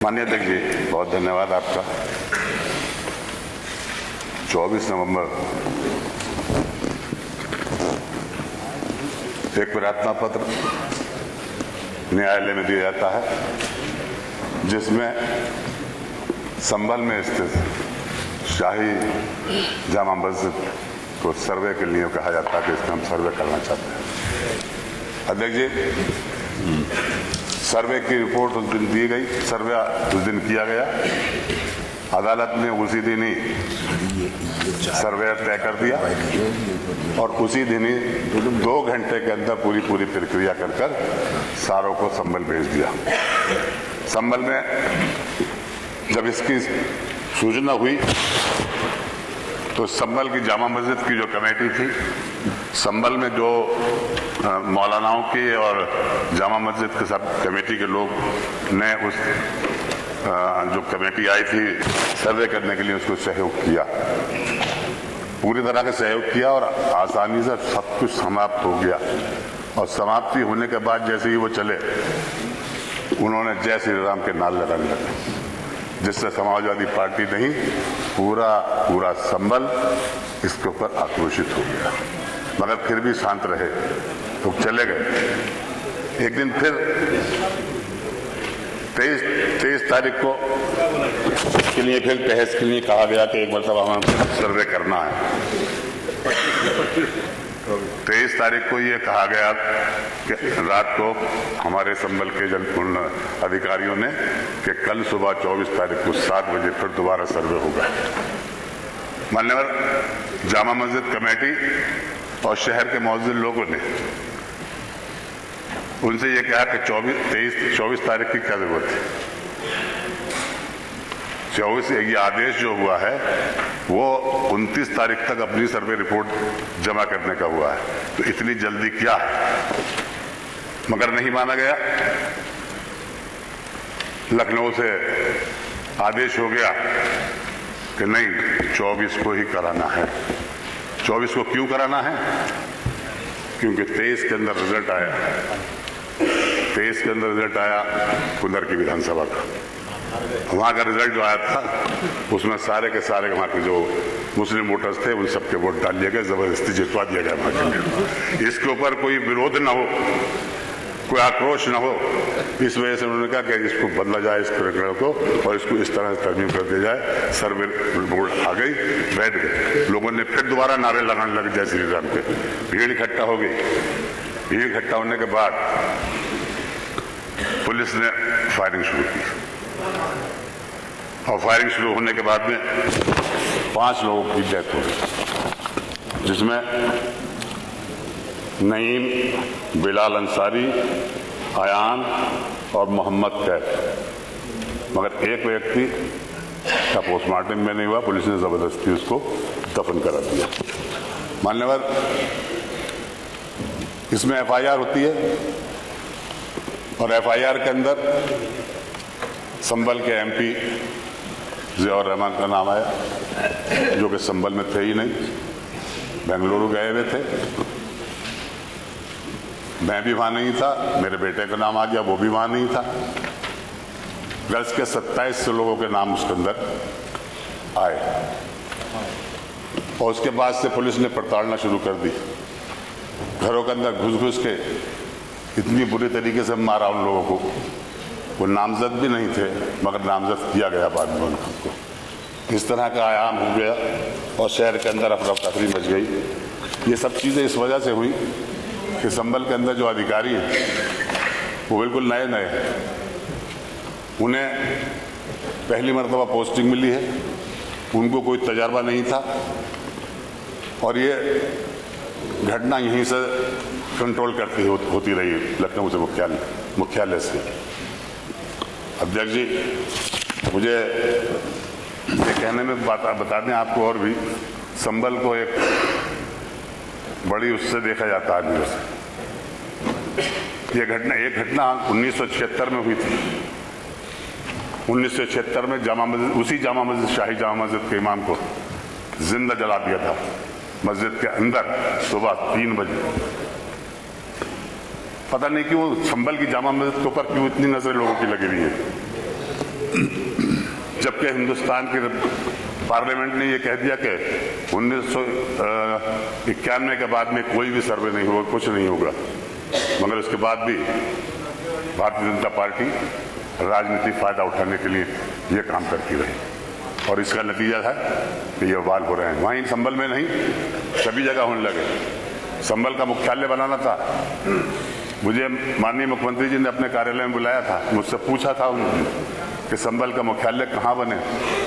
माननीय अध्यक्ष जी, बहुत धन्यवाद आपका। 24 नवंबर एक प्रार्थना पत्र न्यायालय में दिया जाता है, जिसमें संभल में स्थित शाही जामा मस्जिद को सर्वे के लिए कहा जाता है कि इसमें हम सर्वे करना चाहते हैं। अध्यक्ष जी, सर्वे की रिपोर्ट उस दिन दी गई, सर्वे उस दिन किया गया। अदालत ने उसी दिन ही सर्वे तय कर दिया और उसी दिन ही 2 घंटे के अंदर पूरी प्रक्रिया कर सारों को संभल भेज दिया। संभल में जब इसकी सूचना हुई तो संभल की जामा मस्जिद की जो कमेटी थी, संभल में जो मौलानाओं की और जामा मस्जिद के सब कमेटी के लोग ने उस जो कमेटी आई थी सर्वे करने के लिए उसको सहयोग किया, पूरी तरह का सहयोग किया और आसानी से सब कुछ समाप्त हो गया। और समाप्ति होने के बाद जैसे ही वो चले, उन्होंने जय श्री राम के नारे लगाने लगे, जिससे समाजवादी पार्टी नहीं पूरा संभल इसके ऊपर आक्रोशित हो गया, मगर फिर भी शांत रहे तो चले गए। एक दिन फिर 23 तारीख को इसके लिए फिर बहस के लिए कहा गया कि एक मरतबा हमें सर्वे करना है। 23 तारीख को ये कहा गया कि रात को हमारे संभल के जनपूर्ण अधिकारियों ने कि कल सुबह 24 तारीख को 7 बजे फिर दोबारा सर्वे होगा। मान्यवर जामा मस्जिद कमेटी और शहर के मौजूद लोगों ने उनसे ये कहा कि 24 तारीख की क्या जरूरत है। 24 ये आदेश जो हुआ है वो 29 तारीख तक अपनी सर्वे रिपोर्ट जमा करने का हुआ है, तो इतनी जल्दी क्या है। मगर नहीं माना गया। लखनऊ से आदेश हो गया कि नहीं, 24 को ही कराना है। 24 को क्यों कराना है? क्योंकि 23 के अंदर रिजल्ट आया। 23 के अंदर रिजल्ट आया कुंदर की विधानसभा का। वहाँ का रिजल्ट जो आया था उसमें सारे के सारे वहाँ के जो मुस्लिम वोटर्स थे उन सबके वोट डाल दिए गए, जबरदस्ती जितवा दिया गया वहाँ के। इसके ऊपर कोई विरोध न हो, कोई आक्रोश न हो, इस वजह से उन्होंने कहा कि इसको बदला जाए, इस प्रकरण को, और इसको इस तरह से तरमीम कर दिया जाए। सर्वे रिपोर्ट आ गई, बैठ गए। लोगों ने फिर दोबारा नारे लगाने लगे जय श्री राम के। भीड़ इकट्ठा हो गई। भीड़ इकट्ठा होने के बाद पुलिस ने फायरिंग शुरू की और फायरिंग शुरू होने के बाद में 5 लोगों की डेथ हो गई, जिसमें नईम, बिलाल अंसारी, आयान और मोहम्मद कैफ। मगर एक व्यक्ति का पोस्टमार्टम में नहीं हुआ, पुलिस ने जबरदस्ती उसको दफन करा दिया। मान्यवर, इसमें एफआईआर होती है और एफआईआर के अंदर संभल के एमपी ज़ियाउर रहमान का नाम आया, जो कि संभल में थे ही नहीं, बेंगलुरु गए हुए थे। मैं भी वहाँ नहीं था, मेरे बेटे का नाम आ गया, वो भी वहाँ नहीं था। गर्ल्स के 27 लोगों के नाम उसके अंदर आए और उसके बाद से पुलिस ने प्रताड़ना शुरू कर दी। घरों के अंदर घुस के इतनी बुरी तरीके से मारा उन लोगों को। वो नामजद भी नहीं थे, मगर नामजद किया गया बाद में उनको। इस तरह का आयाम हो गया और शहर के अंदर अफरा तफरी मच गई। ये सब चीज़ें इस वजह से हुई कि संभल के अंदर जो अधिकारी हैं वो बिल्कुल नए हैं। उन्हें पहली मरतबा पोस्टिंग मिली है, उनको कोई तजर्बा नहीं था और ये घटना यहीं से कंट्रोल करती होती रही लखनऊ से मुख्यालय से। अध्यक्ष जी, मुझे ये कहने में बता दें आपको और भी, संभल को एक बड़ी उससे देखा जाता है आदमियों से। ये घटना 1976 में हुई थी। 1976 में जामा मस्जिद, उसी जामा मस्जिद, शाही जामा मस्जिद के इमाम को जिंदा जला दिया था मस्जिद के अंदर सुबह 3 बजे। पता नहीं क्यों संभल की जामा मस्जिद के ऊपर क्यों इतनी नजरें लोगों की लगी हुई है। जबकि हिंदुस्तान के पार्लियामेंट ने ये कह दिया कि 1991 के बाद में कोई भी सर्वे नहीं होगा, कुछ नहीं होगा, मगर उसके बाद भी भारतीय जनता पार्टी राजनीतिक फायदा उठाने के लिए ये काम करती रही और इसका नतीजा है कि ये बवाल हो रहे हैं। वहीं संभल में नहीं, सभी जगह होने लगे। संभल का मुख्यालय बनाना था, मुझे माननीय मुख्यमंत्री जी ने अपने कार्यालय में बुलाया था, मुझसे पूछा था उन्होंने कि संभल का मुख्यालय कहाँ बने,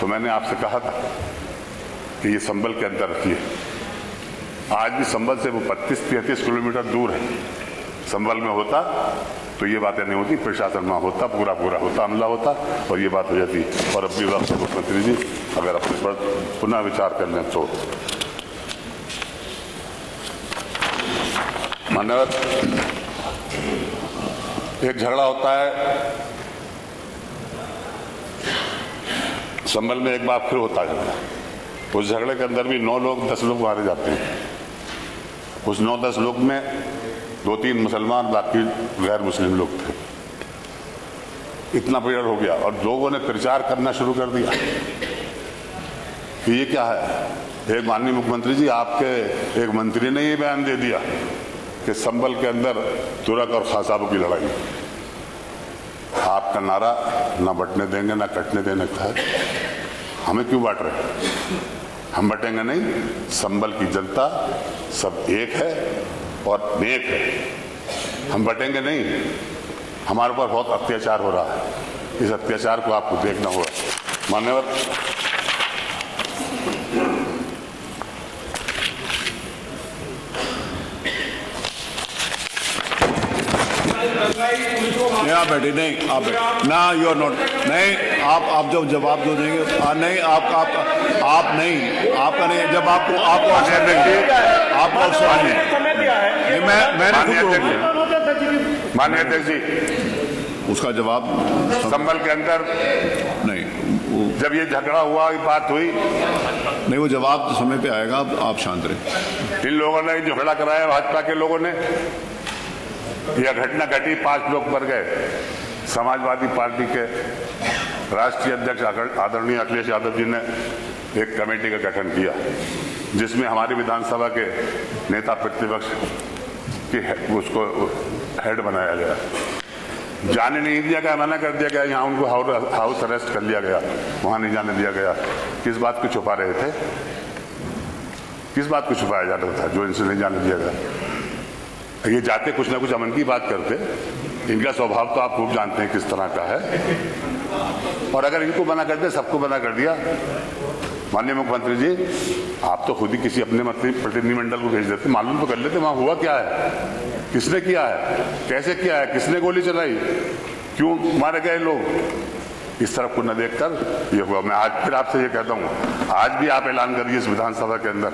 तो मैंने आपसे कहा था कि ये संभल के अंदर रखिए। आज भी संभल से वो 32-33 किलोमीटर दूर है। संभल में होता तो ये बातें नहीं होती, प्रशासन में होता, पूरा होता, हमला होता और ये बात हो जाती। और अब भी वक्त मुख्यमंत्री जी अगर अपने पर पुनः विचार कर लें तो। मान्यवर, एक झगड़ा होता है संभल में, एक बार फिर होता है झगड़ा। उस झगड़े के अंदर भी 9 लोग 10 लोग मारे जाते हैं। उस 9-10 लोग में 2-3 मुसलमान, बाकी गैर मुस्लिम लोग थे। इतना पीरियड हो गया और लोगों ने प्रचार करना शुरू कर दिया कि ये क्या है। एक माननीय मुख्यमंत्री जी, आपके एक मंत्री ने ये बयान दे दिया कि संभल के अंदर तुरक और खासाबों की लड़ाई। आपका नारा ना बंटने देंगे ना कटने देने का है। हमें क्यों बांट रहे? हम बटेंगे नहीं। संभल की जनता सब एक है और नेक है, हम बटेंगे नहीं। हमारे ऊपर बहुत अत्याचार हो रहा है, इस अत्याचार को आपको देखना होगा। मान्यवर, आप बैठे नहीं, आप ना, यू आर नॉट, नहीं, आप जब जवाब जो देंगे नहीं, आप नहीं, आपका नहीं, जब आपको अवसर देंगे, आपको अवसर नहीं, माननीय अध्यक्ष जी, उसका जवाब संभल के अंदर नहीं, जब ये झगड़ा हुआ, ये बात हुई नहीं, वो जवाब समय पे आएगा। आप शांत रहे। इन लोगों ने झगड़ा कराया, भाजपा के लोगों ने। यह घटना घटी, 5 लोग मर गए। समाजवादी पार्टी के राष्ट्रीय अध्यक्ष आदरणीय अखिलेश यादव जी ने एक कमेटी का गठन किया, जिसमें हमारी विधानसभा के नेता प्रतिपक्ष की उसको हेड बनाया गया। जाने नहीं दिया गया, मना कर दिया गया। यहाँ उनको हाउस अरेस्ट कर लिया गया, वहाँ नहीं जाने दिया गया। किस बात को छुपा रहे थे? किस बात को छुपाया जा रहा था जो इनसे नहीं जाने दिया गया? ये जाते कुछ ना कुछ अमन की बात करते। इनका स्वभाव तो आप खूब जानते हैं किस तरह का है। और अगर इनको मना कर दे, सबको मना कर दिया। माननीय मुख्यमंत्री जी, आप तो खुद ही किसी अपने प्रतिनिधिमंडल को भेज देते, मालूम तो कर लेते वहां हुआ क्या है, किसने किया है, कैसे किया है, किसने गोली चलाई, क्यों मारे गए लोग। इस तरफ को न देखकर ये हुआ। मैं आज फिर आपसे ये कहता हूँ, आज भी आप ऐलान करिए इस विधानसभा के अंदर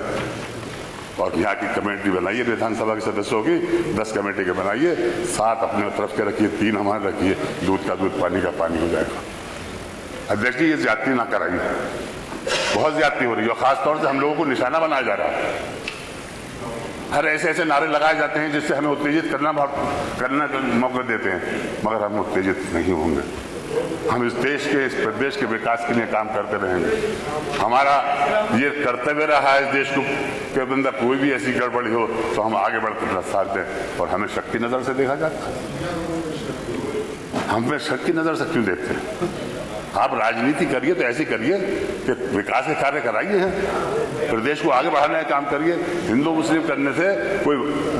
और यहाँ की कमेटी बनाइए, विधानसभा के सदस्यों की 10 कमेटी के बनाइए, 7 अपने तरफ के रखिए, 3 हमारे रखिए। दूध का दूध, पानी का पानी हो जाएगा। अध्यक्ष जी, ये ज्यादती ना कराइए, बहुत ज्यादती हो रही है। खासतौर से हम लोगों को निशाना बनाया जा रहा है। हर ऐसे नारे लगाए जाते हैं जिससे हमें उत्तेजित करने का मौका देते हैं, मगर हम उत्तेजित नहीं होंगे। हम इस देश के, इस प्रदेश के विकास के लिए काम करते रहेंगे। हमारा ये कर्तव्य रहा है इस देश को के अंदर कोई भी ऐसी गड़बड़ी हो तो हम आगे बढ़कर अपना साथ दें। और हमें शक की नज़र से देखा जाता है। हमें शक की नज़र से क्यों देखते हैं? आप राजनीति करिए तो ऐसी करिए कि विकास के कार्य कराइए हैं, प्रदेश को आगे बढ़ाने का काम करिए। हिंदू मुस्लिम करने से कोई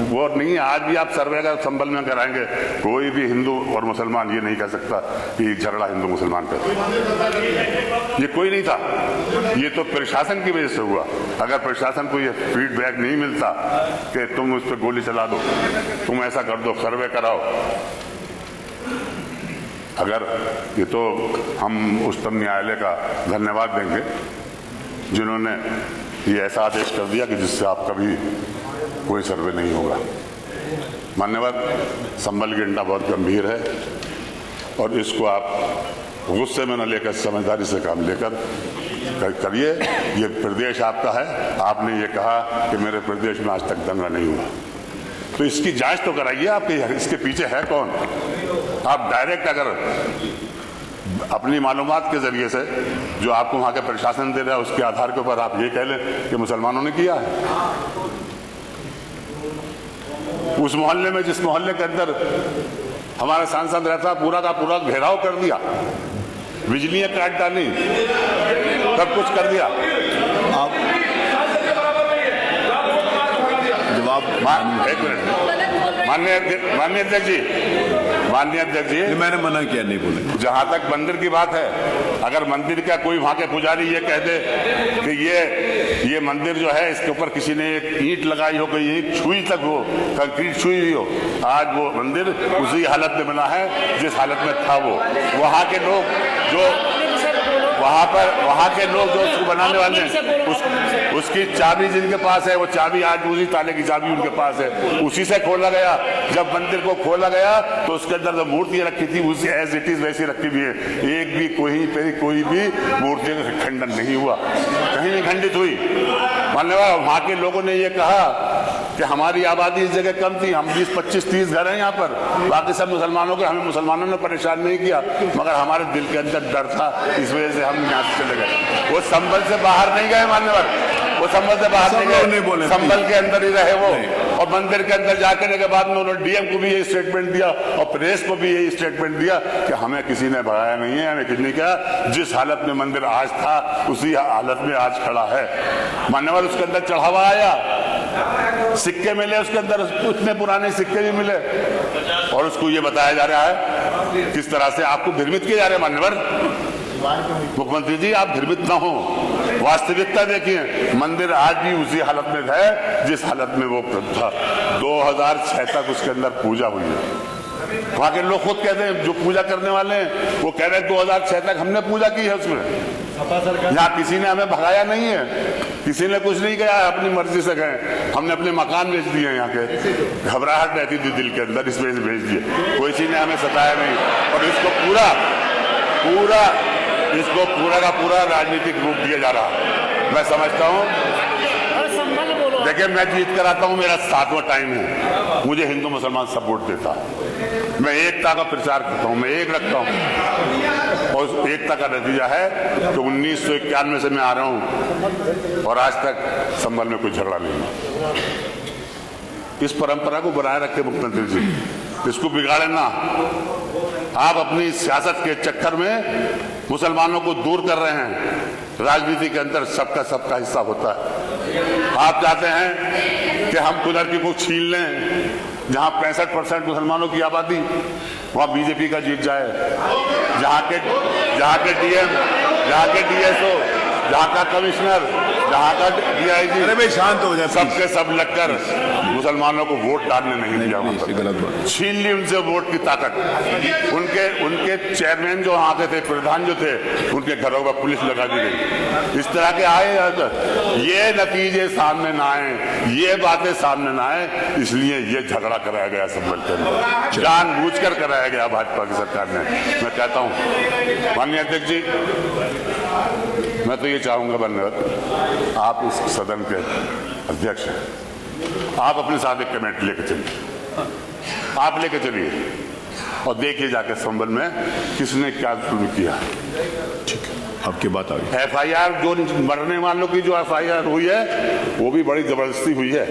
वो नहीं है। आज भी आप सर्वे का संभल में कराएंगे, कोई भी हिंदू और मुसलमान ये नहीं कह सकता कि झगड़ा हिंदू मुसलमान का, ये कोई नहीं था। ये तो प्रशासन की वजह से हुआ। अगर प्रशासन को ये फीडबैक नहीं मिलता कि तुम उस पर गोली चला दो, तुम ऐसा कर दो, सर्वे कराओ, अगर ये तो हम उच्चतम न्यायालय का धन्यवाद देंगे जिन्होंने ये ऐसा आदेश कर दिया कि जिससे आपका भी कोई सर्वे नहीं होगा। मान्यवर, संभल की घटना बहुत गंभीर है और इसको आप गुस्से में न लेकर समझदारी से काम लेकर करिए। ये प्रदेश आपका है। आपने ये कहा कि मेरे प्रदेश में आज तक दंगा नहीं हुआ, तो इसकी जांच तो कराइए आप, इसके पीछे है कौन। आप डायरेक्ट अगर अपनी मालूमात के जरिए से जो आपको वहां के प्रशासन दे रहा है उसके आधार के ऊपर आप ये कह लें कि मुसलमानों ने किया है। उस मोहल्ले में, जिस मोहल्ले के अंदर हमारा सांसद रहता, पूरा का पूरा घेराव कर दिया, बिजलियां काट डाली, सब कुछ कर दिया। आप जवाब एक मिनट, माननीय अध्यक्ष जी, मैंने मना किया, नहीं बोले। जहां तक मंदिर की बात है, अगर मंदिर का कोई वहां के पुजारी ये कह दे कि ये मंदिर जो है इसके ऊपर किसी ने एक ईंट लगाई हो, कोई ईंट छुई तक हो, कंक्रीट छुई हुई हो, आज वो मंदिर उसी हालत में बना है जिस हालत में था वो। वहां के लोग जो वहां के लोग जो उसको बनाने वाले हैं, उसकी चाबी जिनके पास है, वो चाबी आज उसी ताले की चाबी उनके पास है, उसी से खोला गया। जब मंदिर को खोला गया तो उसके अंदर जो मूर्तियां रखी थी उसी एज इट इज वैसी रखी हुई है। एक भी कोई भी मूर्तियों का खंडन नहीं हुआ, कहीं नहीं खंडित हुई। मान्यवर, वहां के लोगों ने ये कहा कि हमारी आबादी इस जगह कम थी, हम 20, 25, 30 घर हैं यहाँ पर, बाकी सब मुसलमानों के, हमें मुसलमानों ने परेशान नहीं किया, मगर हमारे दिल के अंदर डर था, इस वजह से हम यहाँ से चले गए। वो संभल से बाहर नहीं गए मान्यवर, वो संभल से बाहर नहीं गए, संभल के अंदर ही रहे वो। और मंदिर के अंदर जाकर के बाद में उन्होंने डीएम को भी यही स्टेटमेंट दिया और प्रेस को भी यही स्टेटमेंट दिया कि हमें किसी ने भगाया नहीं है, हमें किसी ने कहा। जिस हालत में मंदिर आज था उसी हालत में आज खड़ा है मान्यवर। उसके अंदर चढ़ावा आया, सिक्के मिले उसके अंदर, इतने पुराने सिक्के भी मिले, और उसको ये बताया जा रहा है किस तरह से आपको भ्रमित किए जा रहे हैं मान्यवर। मुख्यमंत्री जी, आप भ्रमित ना हो, वास्तविकता देखिए, मंदिर आज भी उसी हालत में है जिस हालत में वो था। 2006 तक उसके अंदर पूजा हुई है। वहां के लोग खुद कहते हैं, जो पूजा करने वाले हैं वो कह रहे हैं 2006 तक हमने पूजा की है उसमें। यहाँ किसी ने हमें भगाया नहीं है, किसी ने कुछ नहीं किया, अपनी मर्जी से गए। हमने अपने मकान बेच दिए, यहाँ के घबराहट रहती थी दिल के अंदर, इस वजह से बेच दिए, कोई किसी ने हमें सताया नहीं। और इसको पूरा का पूरा राजनीतिक रूप दिया जा रहा है। मैं समझता हूँ, देखिए, मैं जीत कर आता हूँ, मेरा 7वां टाइम है, मुझे हिंदू मुसलमान सपोर्ट देता है, मैं एकता का प्रचार करता हूँ, मैं एक रखता हूँ, और एकता का नतीजा है कि 1991 से मैं आ रहा हूँ और आज तक संभल में कोई झगड़ा नहीं हुआ। इस परंपरा को बनाए रखे मुख्यमंत्री जी, इसको बिगाड़े ना। आप अपनी सियासत के चक्कर में मुसलमानों को दूर कर रहे हैं। राजनीति के अंदर सबका हिस्सा होता है। आप चाहते हैं कि हम कुदरती को छीन लें, जहां 65% मुसलमानों की आबादी, वहां बीजेपी का जीत जाए, जहां के डीएम, जहां के डीएसओ, जहां का कमिश्नर, जहां का डीआईजी, अरे भाई शांत हो जाए, सबके सब लगकर मुसलमानों को वोट डालने नहीं दिया, छीन ली उनसे वोट की ताकत। उनके चेयरमैन जो वहां के थे, प्रधान जो थे, उनके घरों पर पुलिस लगा दी गई। इस तरह के आए, ये नतीजे सामने ना आए, ये बातें सामने ना आए, इसलिए ये झगड़ा कराया गया संभल के अंदर, जानबूझकर कराया गया भाजपा की सरकार ने। मैं कहता हूं माननीय अध्यक्ष जी, मैं तो ये चाहूंगा बनकर, आप इस सदन के अध्यक्ष हैं, आप अपने साथ एक कमेटी लेकर चलिए, आप लेकर चलिए और देखिए जाके संभल में किसने क्या शुरू किया। ठीक है, आपकी बात आ गई। FIR जो मरने वालों की जो FIR हुई है वो भी बड़ी जबरदस्ती हुई है,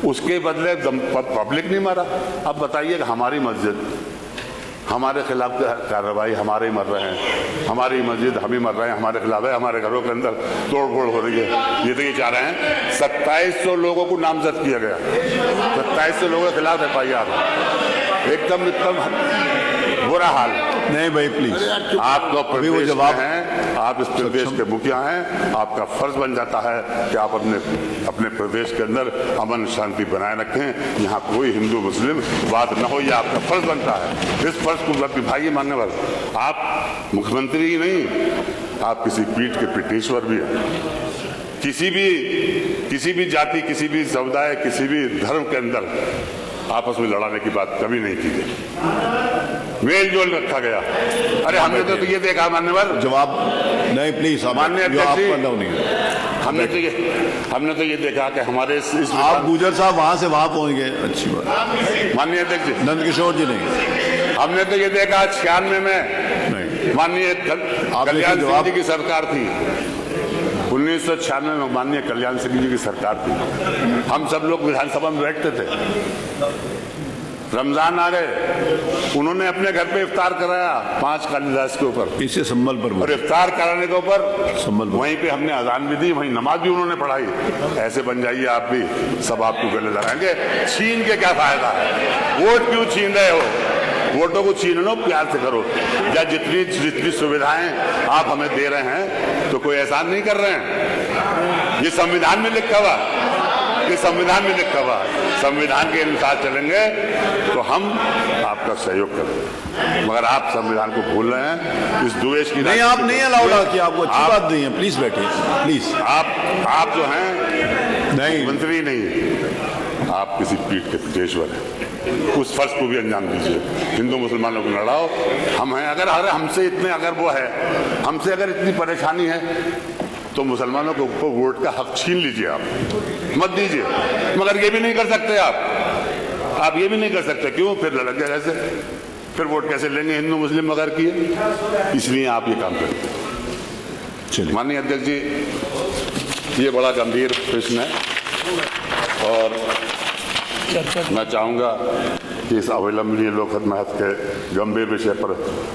उसके बदले पब्लिक नहीं मरा। अब बताइए, हमारी मस्जिद, हमारे खिलाफ कार्रवाई, हमारे ही मर रहे हैं, हमारी मस्जिद हम ही मर रहे हैं, हमारे खिलाफ है, हमारे घरों के अंदर तोड़ फोड़ हो रही है। ये तो ये चाह रहे हैं, 2700 लोगों को नामजद किया गया, 2700 लोगों के खिलाफ FIR, एकदम बुरा हाल। नहीं भाई प्लीज, आप तो प्रदेश जवाब हैं, आप इस प्रदेश के मुखिया हैं, आपका फर्ज बन जाता है कि आप अपने प्रदेश के अंदर अमन शांति बनाए रखें, यहाँ कोई हिंदू मुस्लिम बात न हो, ये आपका फर्ज बनता है। इस फर्ज को निभाइए मान्यवर। आप मुख्यमंत्री ही नहीं, आप किसी पीठ के पीठेश्वर भी हैं। किसी भी जाति, किसी भी समुदाय, किसी भी धर्म के अंदर आपस में लड़ाने की बात कभी नहीं की गई, मेल जोल रखा गया। अरे हमने तो ये देखा मान्यवर, जवाब नहीं प्लीज, माननीय अध्यक्ष जी, नहीं, हमने तो ये देखा कि हमारे इस आप गुजर साहब वहां से वहां पहुंच गए, अच्छी बात। माननीय अध्यक्ष जी, नंद किशोर जी नहीं, हमने तो ये देखा 96 में नहीं, माननीय आप कल्याण जवाब- सिंह जी की सरकार थी। 1996 में माननीय कल्याण सिंह जी की सरकार थी। हम सब लोग विधानसभा में बैठते थे। रमजान आ गए, उन्होंने अपने घर पे इफ्तार कराया 5 कालिदास के ऊपर, इसे संबल पर और बोलो। इफ्तार कराने के ऊपर संभल पर। वहीं पे हमने अजान भी दी, वहीं नमाज भी उन्होंने पढ़ाई। ऐसे बन जाइए आप भी, सब आपको गले लगाएंगे। छीन के क्या फायदा है? वोट क्यों छीन रहे हो? वोटों को छीन लो, प्यार से करो। या जितनी सुविधाएं आप हमें दे रहे हैं तो कोई एहसान नहीं कर रहे हैं। ये संविधान में लिखा हुआ, ये संविधान में लिखा हुआ है। संविधान के अनुसार चलेंगे तो हम आपका सहयोग करेंगे, मगर आप संविधान को भूल रहे हैं। इस द्वेष की नहीं, आप नहीं अलाउड कि आपको अच्छी बात नहीं है। प्लीज बैठिए, प्लीज। आप जो हैं नहीं, मंत्री नहीं है, आप किसी पीठ के पेशवर हैं। उस फर्ज को भी अंजाम दीजिए। हिंदू मुसलमानों को लड़ाओ, हम हैं। अगर हमसे इतने अगर वो है, हमसे अगर इतनी परेशानी है तो मुसलमानों के ऊपर वोट का हक छीन लीजिए, आप मत दीजिए। मगर ये भी नहीं कर सकते आप ये भी नहीं कर सकते। क्यों? फिर लड़क गए कैसे? फिर वोट कैसे लेंगे हिंदू मुस्लिम मगर किए? इसलिए आप ये काम करते हैं। चलिए। माननीय अध्यक्ष जी, ये बड़ा गंभीर प्रश्न है और मैं चाहूंगा कि इस अविलंबनीय लोकहित के गंभीर विषय पर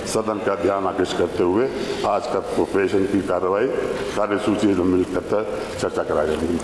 सदन का ध्यान आकृष्ट करते हुए आज का प्रोपेशन की कार्यवाही कार्यसूची में मिलकर चर्चा कराई जाएगी।